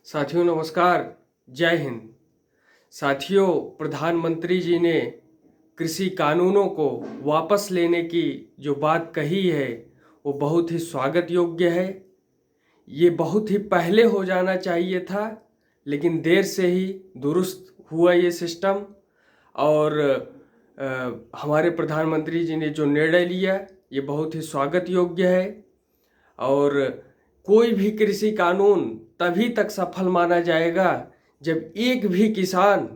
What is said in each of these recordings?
साथियों नमस्कार, जय हिंद। साथियों, प्रधानमंत्री जी ने कृषि कानूनों को वापस लेने की जो बात कही है वो बहुत ही स्वागत योग्य है। ये बहुत ही पहले हो जाना चाहिए था, लेकिन देर से ही दुरुस्त हुआ ये सिस्टम। और हमारे प्रधानमंत्री जी ने जो निर्णय लिया ये बहुत ही स्वागत योग्य है। और कोई भी कृषि कानून तभी तक सफल माना जाएगा जब एक भी किसान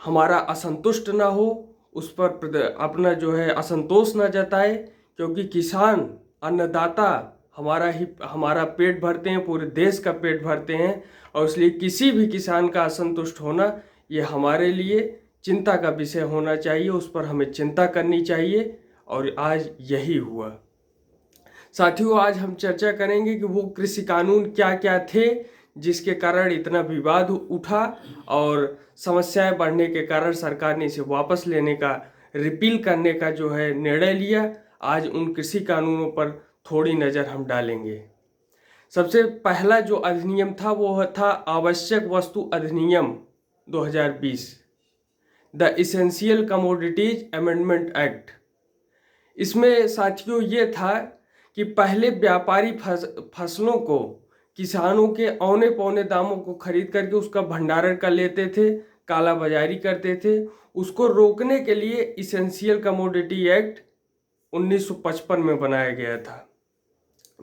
हमारा असंतुष्ट ना हो, उस पर अपना जो है असंतोष ना जताए, क्योंकि किसान अन्नदाता हमारा पेट भरते हैं, पूरे देश का पेट भरते हैं। और इसलिए किसी भी किसान का असंतुष्ट होना ये हमारे लिए चिंता का विषय होना चाहिए, उस पर हमें चिंता करनी चाहिए। और आज यही हुआ। साथियों, आज हम चर्चा करेंगे कि वो कृषि कानून क्या क्या थे जिसके कारण इतना विवाद उठा और समस्याएं बढ़ने के कारण सरकार ने इसे वापस लेने का, रिपील करने का जो है निर्णय लिया। आज उन कृषि कानूनों पर थोड़ी नज़र हम डालेंगे। सबसे पहला जो अधिनियम था वो था आवश्यक वस्तु अधिनियम 2020, the essential commodities amendment act. इसमें साथियों ये था कि पहले व्यापारी फसलों को किसानों के औने पौने दामों को खरीद करके उसका भंडारण कर लेते थे, काला बाजारी करते थे। उसको रोकने के लिए इसेंशियल कमोडिटी एक्ट 1955 में बनाया गया था,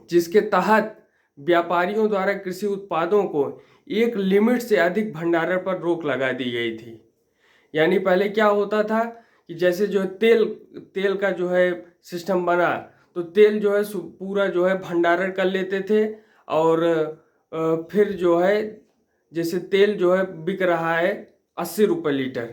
जिसके तहत व्यापारियों द्वारा कृषि उत्पादों को एक लिमिट से अधिक भंडारण पर रोक लगा दी गई थी। यानी पहले क्या होता था कि जैसे जो है तेल का जो है सिस्टम बना, तो तेल जो है पूरा जो है भंडारण कर लेते थे। और फिर जो है जैसे तेल जो है बिक रहा है 80 रुपये लीटर,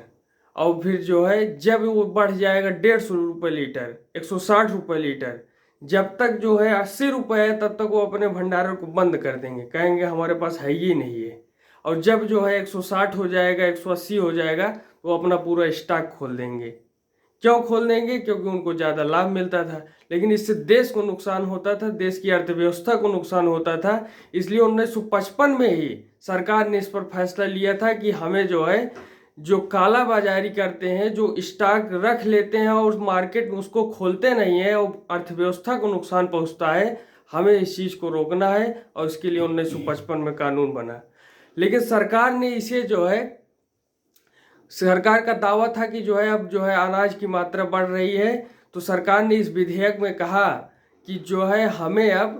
और फिर जो है जब वो बढ़ जाएगा 150 रुपये लीटर, 160 रुपये लीटर, जब तक जो है 80 रुपये है तब तक वो अपने भंडारण को बंद कर देंगे, कहेंगे हमारे पास है ही नहीं है। और जब जो है 160 हो जाएगा, 180 हो जाएगा, तो वो अपना पूरा स्टॉक खोल देंगे। क्यों खोल देंगे? क्योंकि उनको ज़्यादा लाभ मिलता था। लेकिन इससे देश को नुकसान होता था, देश की अर्थव्यवस्था को नुकसान होता था। इसलिए 1955 में ही सरकार ने इस पर फैसला लिया था कि हमें जो है जो काला बाजारी करते हैं, जो स्टॉक रख लेते हैं और मार्केट में उसको खोलते नहीं है और अर्थव्यवस्था को नुकसान पहुंचता है, हमें इस चीज़ को रोकना है। और इसके लिए 1955 में कानून बना। लेकिन सरकार ने इसे जो है, सरकार का दावा था कि जो है अब जो है अनाज की मात्रा बढ़ रही है, तो सरकार ने इस विधेयक में कहा कि जो है हमें अब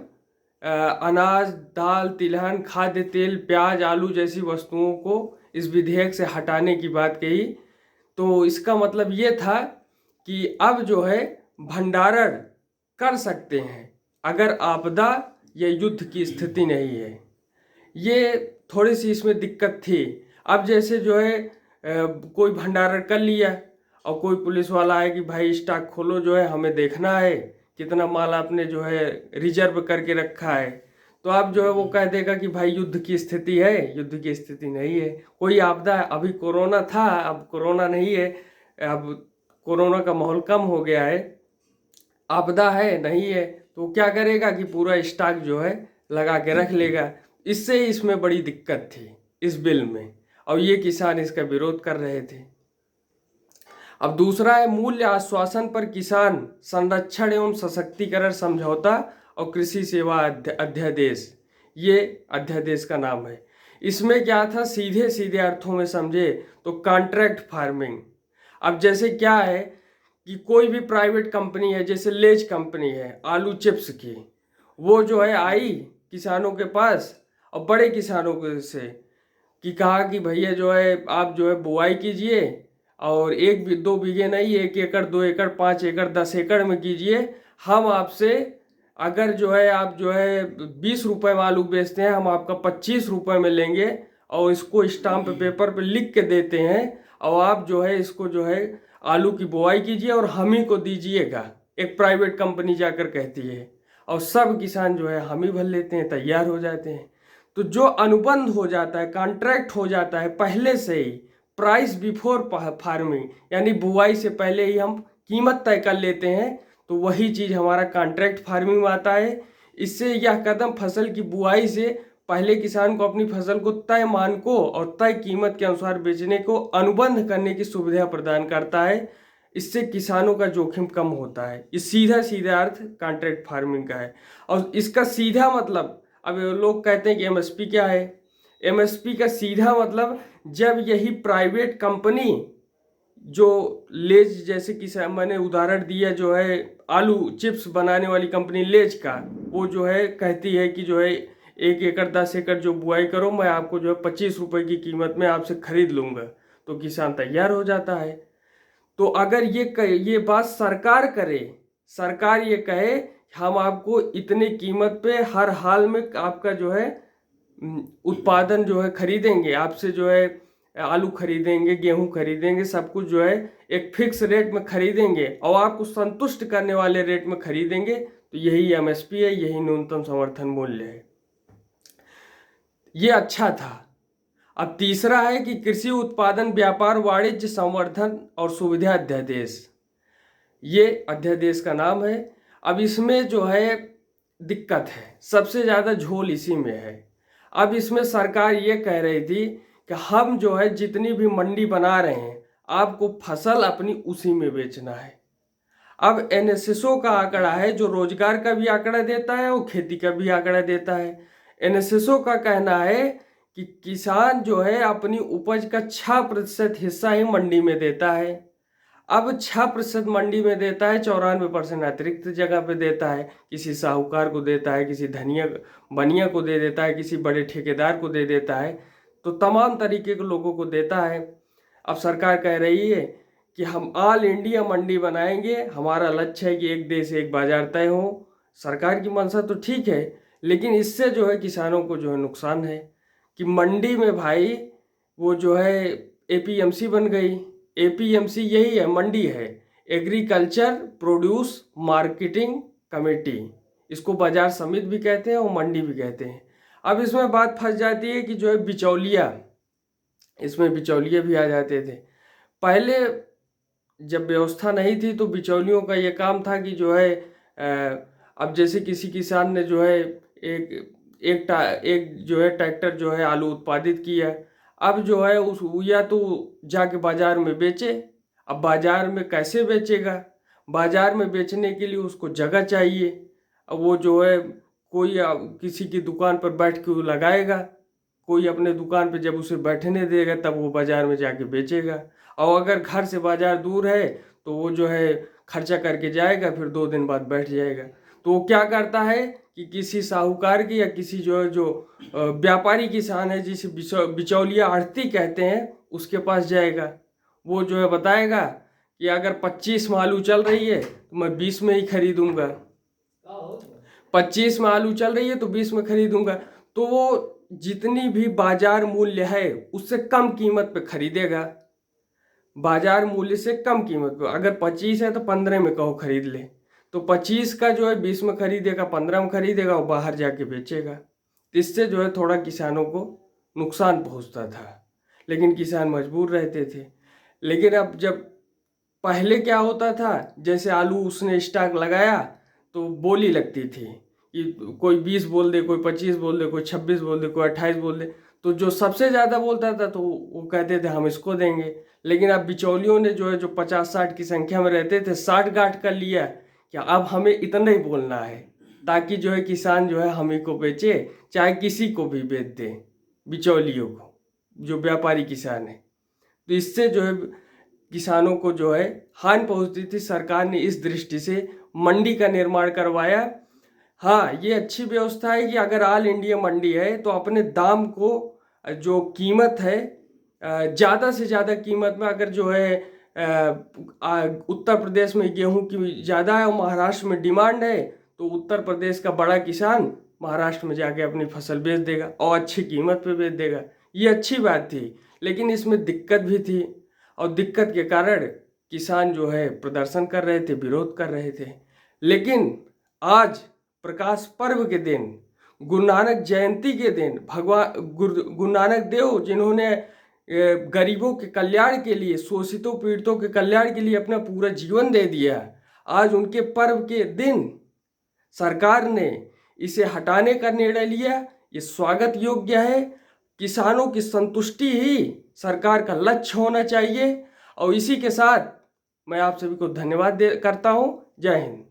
अनाज, दाल, तिलहन, खाद्य तेल, प्याज, आलू जैसी वस्तुओं को इस विधेयक से हटाने की बात कही। तो इसका मतलब ये था कि अब जो है भंडारण कर सकते हैं अगर आपदा या युद्ध की स्थिति नहीं है। ये थोड़ी सी इसमें दिक्कत थी। अब जैसे जो है कोई भंडारण कर लिया और कोई पुलिस वाला आए कि भाई स्टॉक खोलो, जो है हमें देखना है कितना माल आपने जो है रिजर्व करके रखा है, तो आप जो है वो कह देगा कि भाई युद्ध की स्थिति है। युद्ध की स्थिति नहीं है, कोई आपदा है। अभी कोरोना था, अब कोरोना नहीं है, अब कोरोना का माहौल कम हो गया है, आपदा है नहीं है, तो क्या करेगा कि पूरा स्टॉक जो है लगा के रख लेगा। इससे इसमें बड़ी दिक्कत थी इस बिल में, और ये किसान इसका विरोध कर रहे थे। अब दूसरा है मूल्य आश्वासन पर किसान संरक्षण एवं सशक्तिकरण समझौता और कृषि सेवा अध्यादेश। ये अध्यादेश का नाम है। इसमें क्या था, सीधे सीधे अर्थों में समझे तो कॉन्ट्रैक्ट फार्मिंग। अब जैसे क्या है कि कोई भी प्राइवेट कंपनी है, जैसे लेज कंपनी है आलू चिप्स की, वो जो है आई किसानों के पास और बड़े किसानों के से कि कहा कि भैया जो है आप जो है बुआई कीजिए, और 1-2 बीघे नहीं, 1 एकड़, 2 एकड़, 5 एकड़, 10 एकड़ में कीजिए। हम आपसे अगर जो है आप जो है 20 रुपये में आलू बेचते हैं, हम आपका 25 रुपये में लेंगे और इसको स्टाम्प पेपर पे लिख के देते हैं, और आप जो है इसको जो है आलू की बुआई कीजिए और हम ही को दीजिएगा। एक प्राइवेट कंपनी जाकर कहती है, और सब किसान जो है हम ही भर लेते हैं, तैयार हो जाते हैं। तो जो अनुबंध हो जाता है, कॉन्ट्रैक्ट हो जाता है पहले से ही, प्राइस बिफोर फार्मिंग, यानी बुआई से पहले ही हम कीमत तय कर लेते हैं, तो वही चीज़ हमारा कॉन्ट्रैक्ट फार्मिंग में आता है। इससे यह कदम फसल की बुआई से पहले किसान को अपनी फसल को तय मानकों और तय कीमत के अनुसार बेचने को अनुबंध करने की सुविधा प्रदान करता है। इससे किसानों का जोखिम कम होता है। ये सीधा सीधा अर्थ कॉन्ट्रैक्ट फार्मिंग का है। और इसका सीधा मतलब, अब लोग कहते हैं कि एमएसपी क्या है। एमएसपी का सीधा मतलब, जब यही प्राइवेट कंपनी जो लेज, जैसे कि मैंने उदाहरण दिया जो है आलू चिप्स बनाने वाली कंपनी लेज का, वो जो है कहती है कि जो है 1 एकड़ 10 एकड़ जो बुआई करो, मैं आपको जो है 25 रुपए की कीमत में आपसे खरीद लूँगा, तो किसान तैयार हो जाता है। तो अगर ये बात सरकार करे, सरकार ये कहे हम आपको इतने कीमत पे हर हाल में आपका जो है उत्पादन जो है खरीदेंगे, आपसे जो है आलू खरीदेंगे, गेहूं खरीदेंगे, सब कुछ जो है एक फिक्स रेट में खरीदेंगे और आपको संतुष्ट करने वाले रेट में खरीदेंगे, तो यही एमएसपी है, यही न्यूनतम समर्थन मूल्य है। ये अच्छा था। अब तीसरा है कि कृषि उत्पादन व्यापार वाणिज्य संवर्धन और सुविधा अध्यादेश, ये अध्यादेश का नाम है। अब इसमें जो है दिक्कत है, सबसे ज़्यादा झोल इसी में है। अब इसमें सरकार ये कह रही थी कि हम जो है जितनी भी मंडी बना रहे हैं, आपको फसल अपनी उसी में बेचना है। अब एनएसएसओ का आंकड़ा है जो रोजगार का भी आंकड़ा देता है और खेती का भी आंकड़ा देता है। एनएसएसओ का कहना है कि किसान जो है अपनी उपज का 6% हिस्सा ही मंडी में देता है। अब 6% मंडी में देता है, 94% अतिरिक्त जगह पे देता है, किसी साहूकार को देता है, किसी धनिया बनिया को दे देता है, किसी बड़े ठेकेदार को दे देता है, तो तमाम तरीके के लोगों को देता है। अब सरकार कह रही है कि हम ऑल इंडिया मंडी बनाएंगे, हमारा लक्ष्य है कि एक देश एक बाजार तय हो। सरकार की मंशा तो ठीक है, लेकिन इससे जो है किसानों को जो है नुकसान है कि मंडी में भाई वो जो है एपीएमसी बन गई। एपीएमसी यही है, मंडी है, एग्रीकल्चर प्रोड्यूस मार्केटिंग कमेटी, इसको बाजार समिति भी कहते हैं और मंडी भी कहते हैं। अब इसमें बात फंस जाती है कि जो है बिचौलिया, इसमें बिचौलिए भी आ जाते थे। पहले जब व्यवस्था नहीं थी तो बिचौलियों का ये काम था कि जो है अब जैसे किसी किसान ने जो है एक जो है ट्रैक्टर जो है आलू उत्पादित किया, अब जो है उस या तो जाके बाजार में बेचे। अब बाजार में कैसे बेचेगा? बाजार में बेचने के लिए उसको जगह चाहिए। अब वो जो है कोई किसी की दुकान पर बैठ के वो लगाएगा, कोई अपने दुकान पे जब उसे बैठने देगा तब वो बाजार में जाके बेचेगा। और अगर घर से बाजार दूर है तो वो जो है खर्चा करके जाएगा, फिर 2 दिन बाद बैठ जाएगा। तो वो क्या करता है कि किसी साहूकार की या किसी जो व्यापारी किसान है, जिसे बिचौलिया आढ़ती कहते हैं, उसके पास जाएगा। वो जो है बताएगा कि अगर 25 में आलू चल रही है तो मैं 20 में ही खरीदूंगा, 25 में आलू चल रही है तो 20 में खरीदूंगा। तो वो जितनी भी बाजार मूल्य है उससे कम कीमत पे खरीदेगा, बाजार मूल्य से कम कीमत पे। अगर 25 है तो 15 में कहो खरीद ले, तो 25 का जो है 20 में खरीदेगा, 15 में खरीदेगा और बाहर जाके बेचेगा। इससे जो है थोड़ा किसानों को नुकसान पहुंचता था, लेकिन किसान मजबूर रहते थे। लेकिन अब जब पहले क्या होता था, जैसे आलू उसने स्टॉक लगाया तो बोली लगती थी कि कोई 20 बोल दे, कोई 25 बोल दे, कोई 26 बोल दे, कोई 28 बोल दे, तो जो सबसे ज़्यादा बोलता था तो वो कहते थे हम इसको देंगे। लेकिन अब बिचौलियों ने जो है जो 50-60 की संख्या में रहते थे 60 गांठ कर लिया कि अब हमें इतना ही बोलना है, ताकि जो है किसान जो है हम ही को बेचे, चाहे किसी को भी बेच दे, बिचौलियों को, जो व्यापारी किसान है। तो इससे जो है किसानों को जो है हानि पहुंचती थी। सरकार ने इस दृष्टि से मंडी का निर्माण करवाया। हाँ, ये अच्छी व्यवस्था है कि अगर ऑल इंडिया मंडी है तो अपने दाम को, जो कीमत है, ज़्यादा से ज़्यादा कीमत में, अगर जो है उत्तर प्रदेश में गेहूं की ज़्यादा है और महाराष्ट्र में डिमांड है, तो उत्तर प्रदेश का बड़ा किसान महाराष्ट्र में जाके अपनी फसल बेच देगा और अच्छी कीमत पे बेच देगा। ये अच्छी बात थी, लेकिन इसमें दिक्कत भी थी, और दिक्कत के कारण किसान जो है प्रदर्शन कर रहे थे, विरोध कर रहे थे। लेकिन आज प्रकाश पर्व के दिन, गुरु नानक जयंती के दिन, भगवान गुरु नानक देव जिन्होंने गरीबों के कल्याण के लिए, शोषितों पीड़ितों के कल्याण के लिए अपना पूरा जीवन दे दिया, आज उनके पर्व के दिन सरकार ने इसे हटाने का निर्णय लिया। ये स्वागत योग्य है। किसानों की संतुष्टि ही सरकार का लक्ष्य होना चाहिए। और इसी के साथ मैं आप सभी को धन्यवाद करता हूँ। जय हिंद।